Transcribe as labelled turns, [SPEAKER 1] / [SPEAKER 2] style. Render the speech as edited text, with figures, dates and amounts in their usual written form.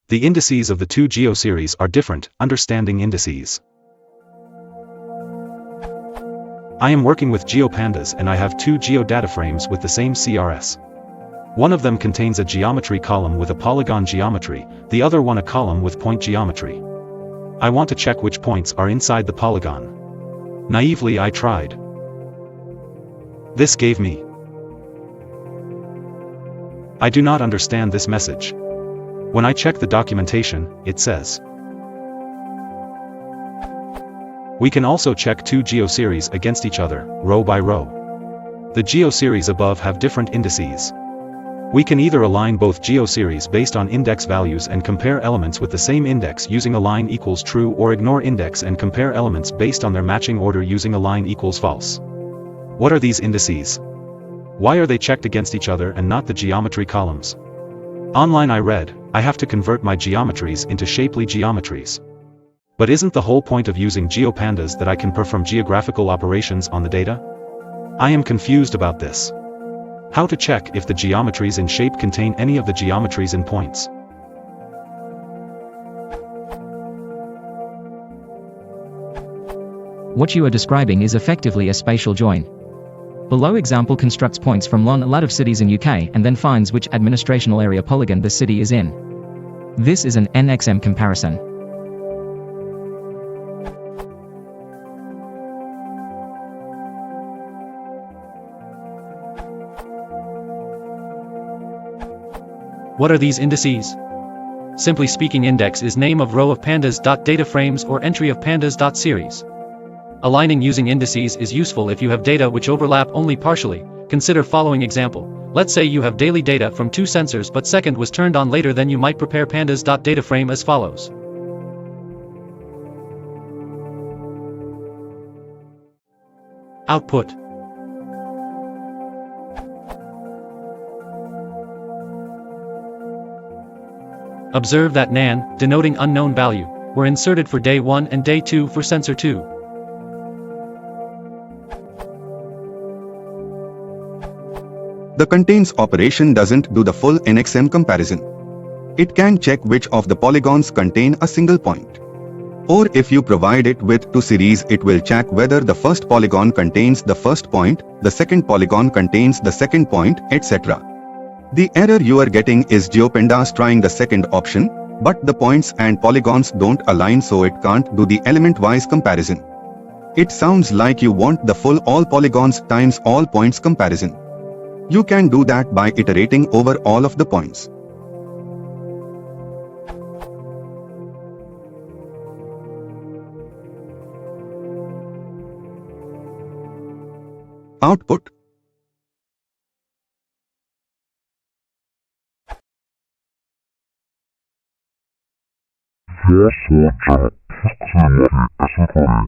[SPEAKER 1] The indices of the two GeoSeries are different. Understanding indices. I am working with geopandas and I have two geodata frames with the same CRS. One of them contains a geometry column with a polygon geometry, the other one a column with point geometry. I want to check which points are inside the polygon. Naively I tried. This gave me. I do not understand this message. When I check the documentation, it says we can also check two GeoSeries against each other, row by row. The GeoSeries above have different indices. We can either align both GeoSeries based on index values and compare elements with the same index using align equals true, or ignore index and compare elements based on their matching order using align equals false. What are these indices? Why are they checked against each other and not the geometry columns? Online I read, I have to convert my geometries into shapely geometries. But isn't the whole point of using geopandas that I can perform geographical operations on the data? I am confused about this. How to check if the geometries in shape contain any of the geometries in points?
[SPEAKER 2] What you are describing is effectively a spatial join. Below example constructs points from a lot of cities in UK and then finds which administrational area polygon the city is in. This is an NXM comparison.
[SPEAKER 3] What are these indices? Simply speaking, index is name of row of pandas.data frames or entry of pandas.series. Aligning using indices is useful if you have data which overlap only partially. Consider following example. Let's say you have daily data from two sensors but second was turned on later, then you might prepare pandas.data frame as follows. Output. Observe that NaN, denoting unknown value, were inserted for day 1 and day 2 for sensor 2.
[SPEAKER 4] The contains operation doesn't do the full NXM comparison. It can check which of the polygons contain a single point. Or if you provide it with two series, it will check whether the first polygon contains the first point, the second polygon contains the second point, etc. The error you are getting is geopandas trying the second option, but the points and polygons don't align, so it can't do the element-wise comparison. It sounds like you want the full all polygons times all points comparison. You can do that by iterating over all of the points. Output.
[SPEAKER 5] Geospatial history